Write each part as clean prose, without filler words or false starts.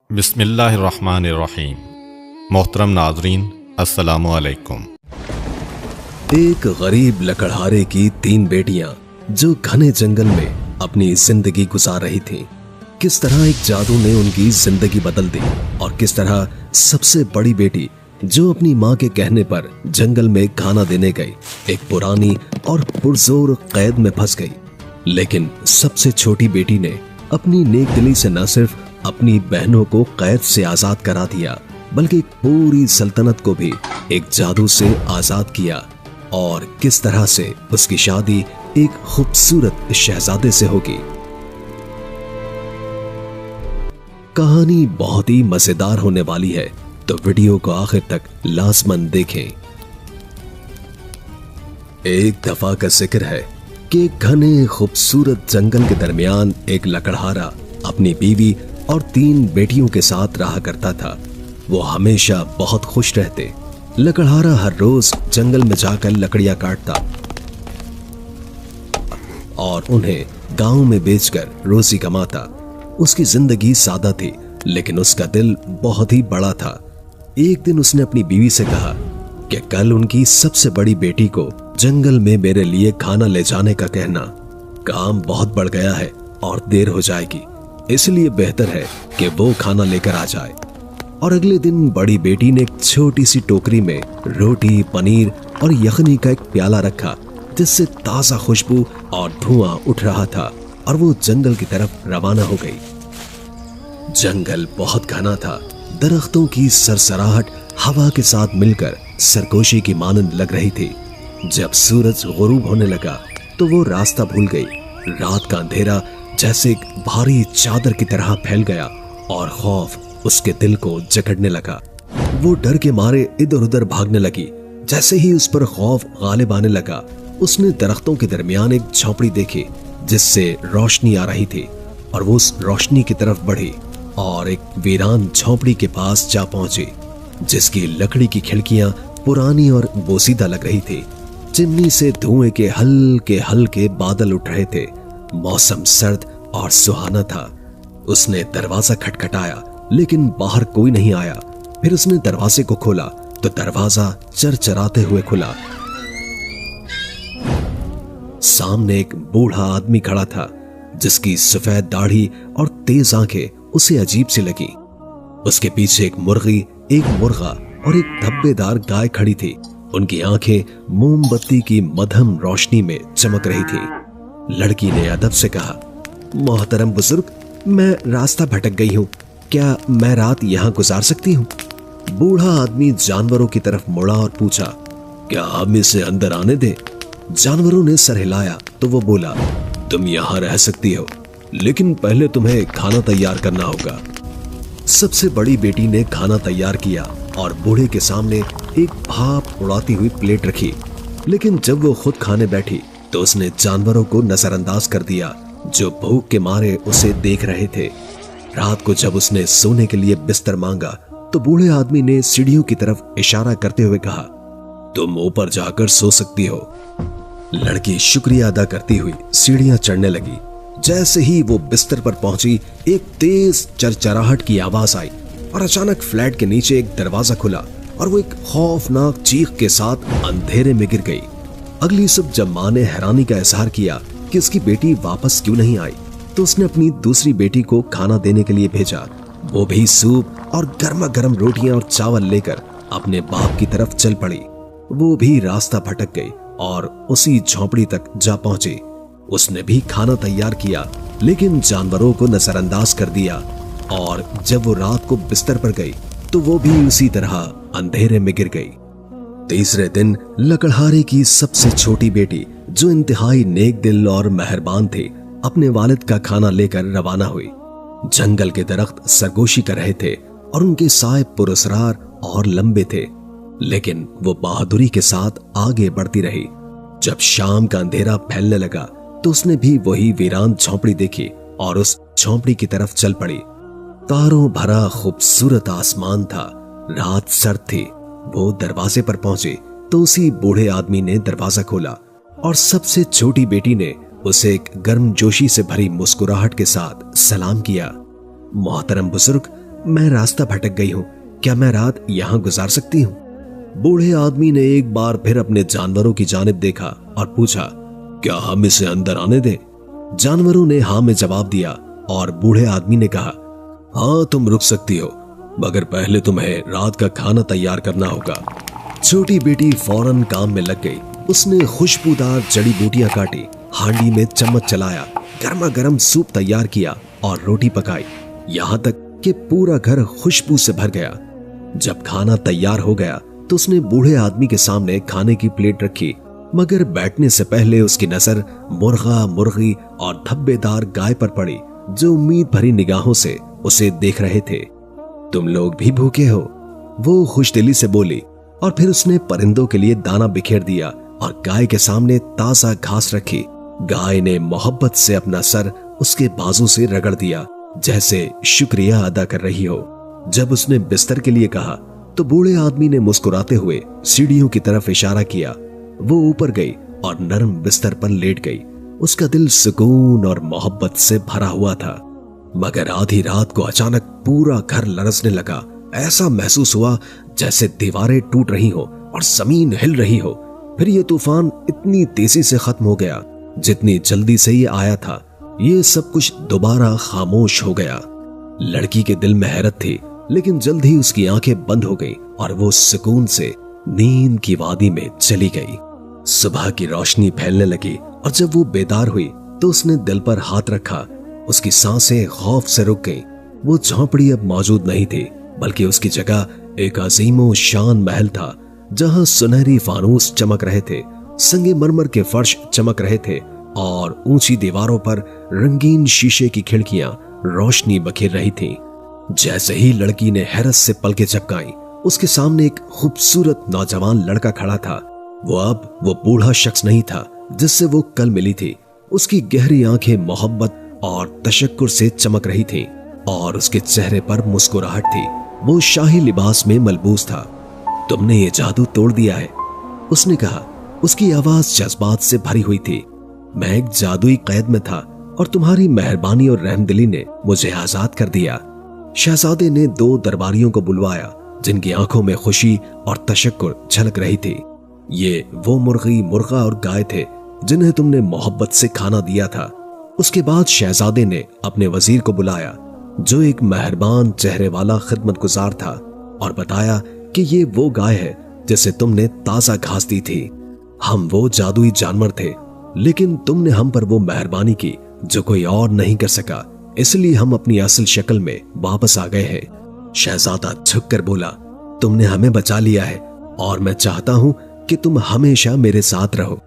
बिस्मिल्लाहिर्रहमानिर्रहीम। मोहतरम नाजरीन, अस्सलामु अलैकुम। एक गरीब लकड़हारे की 3 बेटियां जो घने जंगल में अपनी जिंदगी गुजार रही थीं, किस तरह एक जादू ने उनकी जिंदगी बदल दी और किस तरह सबसे बड़ी बेटी जो अपनी माँ के कहने पर जंगल में खाना देने गई एक पुरानी और पुरजोर कैद में फंस गई। लेकिन सबसे छोटी बेटी ने अपनी नेक दिली से न सिर्फ अपनी बहनों को कैद से आजाद करा दिया, बल्कि पूरी सल्तनत को भी एक जादू से आजाद किया। और किस तरह से उसकी शादी एक खूबसूरत शहजादे से होगी। कहानी बहुत ही मजेदार होने वाली है, तो वीडियो को आखिर तक लाजमन देखें। एक दफा का जिक्र है कि घने खूबसूरत जंगल के दरमियान एक लकड़हारा अपनी बीवी और 3 बेटियों के साथ रहा करता था। वो हमेशा बहुत खुश रहते। लकड़हारा हर रोज जंगल में जाकर लकड़ियां काटता और उन्हें गांव में बेचकर रोजी कमाता। उसकी जिंदगी सादा थी, लेकिन उसका दिल बहुत ही बड़ा था। एक दिन उसने अपनी बीवी से कहा कि कल उनकी सबसे बड़ी बेटी को जंगल में मेरे लिए खाना ले जाने का कहना। काम बहुत बढ़ गया है और देर हो जाएगी, इसलिए बेहतर है कि वो खाना लेकर आ जाए। और अगले दिन बड़ी बेटी ने एक छोटी सी टोकरी में रोटी, पनीर और यखनी का एक प्याला रखा, जिससे ताजा खुशबू और धुआं उठ रहा था, और वो जंगल की तरफ रवाना हो गई। जंगल बहुत घना था। दरख्तों की सरसराहट हवा के साथ मिलकर सरगोशी की मानंद लग रही थी। जब सूरज गुरूब होने लगा तो वो रास्ता भूल गई। रात का अंधेरा जैसे एक भारी चादर की तरह फैल गया और खौफ उसके दिल को जकड़ने लगा। वो डर के मारे इधर उधर भागने लगी। जैसे ही उस पर खौफ गालिब आने लगा, उसने दरख्तों के दरमियान एक झोंपड़ी देखी जिससे रोशनी आ रही थी, और वो उस रोशनी की तरफ बढ़ी और एक वीरान झोंपड़ी के पास जा पहुंची, जिसकी लकड़ी की खिड़कियां पुरानी और बोसीदा लग रही थी। चिमनी से धुएं के हल्के हल्के बादल उठ रहे थे। मौसम सर्द और सुहाना था। उसने दरवाजा खटखटाया, लेकिन बाहर कोई नहीं आया। फिर उसने दरवाजे को खोला तो दरवाजा चरचराते हुए खुला। सामने एक बूढ़ा आदमी खड़ा था, जिसकी सफेद दाढ़ी और तेज आंखें उसे अजीब सी लगी। उसके पीछे एक मुर्गी, एक मुर्गा और एक धब्बेदार गाय खड़ी थी। उनकी आंखें मोमबत्ती की मध्यम रोशनी में चमक रही थी। लड़की ने अदब से कहा, मोहतरम बुजुर्ग, मैं रास्ता भटक गई हूँ, क्या मैं रात यहाँ गुजार सकती हूँ? बूढ़ा आदमी जानवरों की तरफ मुड़ा और पूछा, क्या हम इसे अंदर आने दें? जानवरों ने सर हिलाया तो वो बोला, तुम यहाँ रह सकती हो, लेकिन पहले तुम्हें खाना तैयार करना होगा। सबसे बड़ी बेटी ने खाना तैयार किया और बूढ़े के सामने एक भाप उड़ाती हुई प्लेट रखी। लेकिन जब वो खुद खाने बैठी तो उसने जानवरों को नजरअंदाज कर दिया, जो भूख के मारे उसे देख रहे थे। रात को जब उसने सोने के लिए बिस्तर मांगा तो बूढ़े आदमी ने सीढ़ियों की तरफ इशारा करते हुए कहा, तुम ऊपर जाकर सो सकती हो। लड़की शुक्रिया अदा करती हुई सीढ़ियां चढ़ने लगी। जैसे ही वो बिस्तर पर पहुंची, एक तेज चरचराहट की आवाज आई और अचानक फ्लैट के नीचे एक दरवाजा खुला और वो एक खौफनाक चीख के साथ अंधेरे में गिर गई। अगली सुबह जब माँ ने हैरानी का इजहार किया कि उसकी बेटी वापस क्यों नहीं आई, तो उसने अपनी दूसरी बेटी को खाना देने के लिए भेजा। वो भी सूप और गर्मा गर्म रोटियां और चावल लेकर अपने बाप की तरफ चल पड़ी। वो भी रास्ता भटक गई और उसी झोंपड़ी तक जा पहुंची। उसने भी खाना तैयार किया, लेकिन जानवरों को नजरअंदाज कर दिया, और जब वो रात को बिस्तर पर गई तो वो भी उसी तरह अंधेरे में गिर गई। तीसरे दिन लकड़हारे की सबसे छोटी बेटी, जो इंतहाई नेक दिल और मेहरबान थी, अपने वालिद का खाना लेकर रवाना हुई। जंगल के दरख्त सरगोशी कर रहे थे और उनके साए पुरस्कार और लंबे थे, लेकिन वो बहादुरी के साथ आगे बढ़ती रही। जब शाम का अंधेरा फैलने लगा तो उसने भी वही वीरान झोंपड़ी देखी और उस झोंपड़ी की तरफ चल पड़ी। तारों भरा खूबसूरत आसमान था। रात सर्द थी। वो दरवाजे पर पहुंचे तो उसी बूढ़े आदमी ने दरवाजा खोला और सबसे छोटी बेटी ने उसे एक गर्मजोशी से भरी मुस्कुराहट के साथ सलाम किया। मोहतरम बुजुर्ग, मैं रास्ता भटक गई हूँ, क्या मैं रात यहाँ गुजार सकती हूँ? बूढ़े आदमी ने एक बार फिर अपने जानवरों की जानिब देखा और पूछा, क्या हम इसे अंदर आने दें? जानवरों ने हाँ में जवाब दिया और बूढ़े आदमी ने कहा, हाँ तुम रुक सकती हो, मगर पहले तुम्हें रात का खाना तैयार करना होगा। छोटी बेटी फौरन काम में लग गई। उसने खुशबूदार जड़ी बूटियां काटी, हांडी में चम्मच चलाया, गर्मा गर्म सूप तैयार किया और रोटी पकाई, यहाँ तक कि पूरा घर खुशबू से भर गया। जब खाना तैयार हो गया तो उसने बूढ़े आदमी के सामने खाने की प्लेट रखी, मगर बैठने से पहले उसकी नजर मुर्गा, मुर्गी और धब्बेदार गाय पर पड़ी, जो उम्मीद भरी निगाहों से उसे देख रहे थे। तुम लोग भी भूखे हो? वो खुशदिली से बोली और फिर उसने परिंदों के लिए दाना बिखेर दिया और गाय के सामने ताजा घास रखी। गाय ने मोहब्बत से अपना सर उसके बाजू से रगड़ दिया, जैसे शुक्रिया अदा कर रही हो। जब उसने बिस्तर के लिए कहा तो बूढ़े आदमी ने मुस्कुराते हुए सीढ़ियों की तरफ इशारा किया। वो ऊपर गई और नरम बिस्तर पर लेट गई। उसका दिल सुकून और मोहब्बत से भरा हुआ था। मगर आधी रात को अचानक पूरा घर लरसने लगा। ऐसा महसूस हुआ जैसे दीवारें टूट रही हो और जमीन हिल रही हो। फिर ये तूफान इतनी तेजी से खत्म हो गया जितनी जल्दी से ये आया था। ये सब कुछ दोबारा खामोश हो गया। लड़की के दिल में हैरत थी, लेकिन जल्द ही उसकी आंखें बंद हो गई और वो सुकून से नींद की वादी में चली गई। सुबह की रोशनी फैलने लगी और जब वो बेदार हुई तो उसने दिल पर हाथ रखा। उसकी सांसें खौफ से रुक गईं। वो झोंपड़ी अब मौजूद नहीं थी, बल्कि उसकी जगह एक अजीमो शान महल था, जहां सुनहरी फानूस चमक रहे थे, संगमरमर के फर्श चमक रहे थे और ऊंची दीवारों पर रंगीन शीशे की खिड़कियां रोशनी बखेर रही थीं। जैसे ही लड़की ने हैरत से पलकें झपकाई, उसके सामने एक खूबसूरत नौजवान लड़का खड़ा था। वो बूढ़ा शख्स नहीं था जिससे वो कल मिली थी। उसकी गहरी आंखें मोहब्बत और तशक्कुर से चमक रही थीं और उसके चेहरे पर मुस्कुराहट थी। वो शाही लिबास में मलबूस था। तुमने ये जादू तोड़ दिया है, उसने कहा। उसकी आवाज जज्बात से भरी हुई थी। मैं एक जादुई कैद में था और तुम्हारी मेहरबानी और रहमदिली ने मुझे आजाद कर दिया। शहजादे ने दो दरबारियों को बुलवाया, जिनकी आंखों में खुशी और तशक्कुर झलक रही थी। ये वो मुर्गी, मुर्गा और गाय थे जिन्हें तुमने मोहब्बत से खाना दिया था। उसके बाद शहजादे ने अपने वजीर को बुलाया, जो एक मेहरबान चेहरे वाला खिदमतगुजार था, और बताया कि ये वो गाय है जिसे तुमने ताजा घास दी थी। हम वो जादुई जानवर थे, लेकिन तुमने हम पर वो मेहरबानी की जो कोई और नहीं कर सका, इसलिए हम अपनी असल शक्ल में वापस आ गए हैं। शहजादा झुककर बोला, तुमने हमें बचा लिया है और मैं चाहता हूं कि तुम हमेशा मेरे साथ रहो।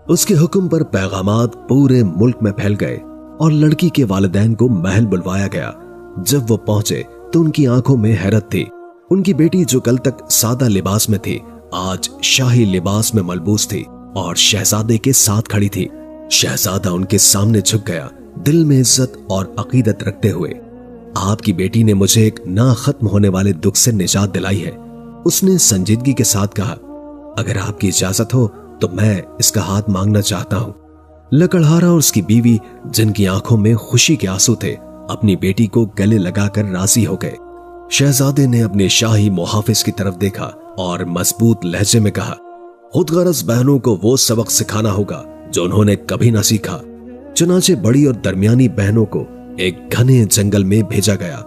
उसके हुक्म पर पैगामात पूरे मुल्क में फैल गए और लड़की के वालिदैन को महल बुलवाया गया। जब वो पहुंचे तो उनकी आंखों में हैरत थी। उनकी बेटी, जो कल तक सादा लिबास में थी, आज शाही लिबास में मलबूस थी और शहजादे के साथ खड़ी थी। शहजादा उनके सामने झुक गया, दिल में इज्जत और अकीदत रखते हुए। आपकी बेटी ने मुझे एक ना खत्म होने वाले दुख से निजात दिलाई है, उसने संजीदगी के साथ कहा। अगर आपकी इजाजत हो तो मैं इसका हाथ मांगना चाहता हूं। लकड़हारा और उसकी बीवी, जिनकी आंखों में खुशी के आंसू थे, अपनी बेटी को गले लगाकर राजी हो गए। शहजादे ने अपने शाही मुहाफिज की तरफ देखा और मजबूत लहजे में कहा, खुदगरज बहनों को वो सबक सिखाना होगा जो उन्होंने कभी ना सीखा। चुनाचे बड़ी और दरमियानी बहनों को एक घने जंगल में भेजा गया,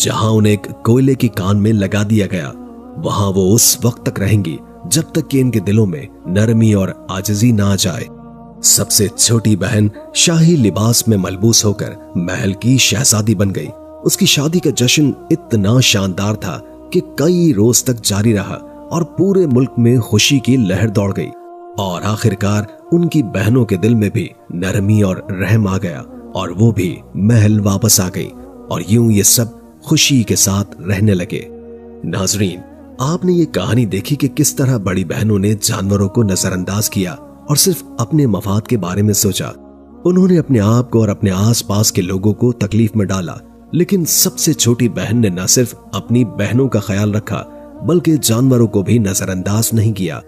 जहां उन्हें एक कोयले की कान में लगा दिया गया। वहां वो उस वक्त तक रहेंगी जब तक कि इनके दिलों में नरमी और आजिज़ी ना आ जाए। सबसे छोटी बहन शाही लिबास में मलबूस होकर महल की शहजादी बन गई। उसकी शादी का जश्न इतना शानदार था कि कई रोज तक जारी रहा और पूरे मुल्क में खुशी की लहर दौड़ गई। और आखिरकार उनकी बहनों के दिल में भी नरमी और रहम आ गया और वो भी महल वापस आ गई और यूं ये सब खुशी के साथ रहने लगे। नाजरीन, आपने ये कहानी देखी कि किस तरह बड़ी बहनों ने जानवरों को नजरअंदाज किया और सिर्फ अपने मफाद के बारे में सोचा। उन्होंने अपने आप को और अपने आसपास के लोगों को तकलीफ में डाला, लेकिन सबसे छोटी बहन ने न सिर्फ अपनी बहनों का ख्याल रखा बल्कि जानवरों को भी नजरअंदाज नहीं किया।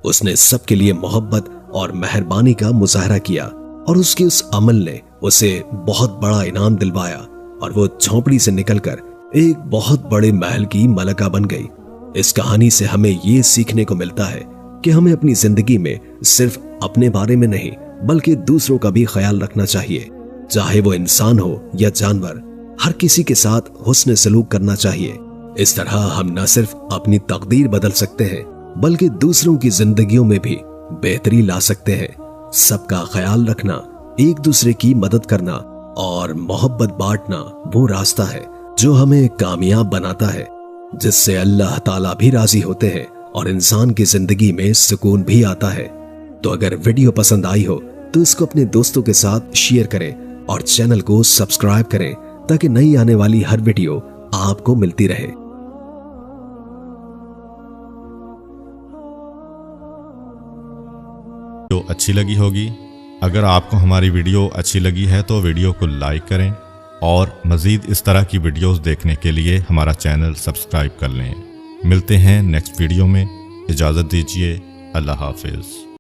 उसने सबके लिए मोहब्बत और मेहरबानी का मुजाहरा किया और उसके उस अमल ने उसे बहुत बड़ा इनाम दिलवाया और वो झोंपड़ी से निकलकर एक बहुत बड़े महल की मलका बन गई। इस कहानी से हमें ये सीखने को मिलता है कि हमें अपनी जिंदगी में सिर्फ अपने बारे में नहीं बल्कि दूसरों का भी ख्याल रखना चाहिए। चाहे वो इंसान हो या जानवर, हर किसी के साथ हुस्न सलूक करना चाहिए। इस तरह हम न सिर्फ अपनी तकदीर बदल सकते हैं बल्कि दूसरों की जिंदगियों में भी बेहतरी ला सकते हैं। सबका ख्याल रखना, एक दूसरे की मदद करना और मोहब्बत बांटना वो रास्ता है जो हमें कामयाब बनाता है, जिससे अल्लाह ताला भी राजी होते हैं और इंसान की जिंदगी में सुकून भी आता है। तो अगर वीडियो पसंद आई हो तो इसको अपने दोस्तों के साथ शेयर करें और चैनल को सब्सक्राइब करें ताकि नई आने वाली हर वीडियो आपको मिलती रहे। तो अच्छी लगी होगी। अगर आपको हमारी वीडियो अच्छी लगी है तो वीडियो को लाइक करें और मज़ीद इस तरह की वीडियोस देखने के लिए हमारा चैनल सब्सक्राइब कर लें। मिलते हैं नेक्स्ट वीडियो में। इजाज़त दीजिए। अल्लाह हाफिज़।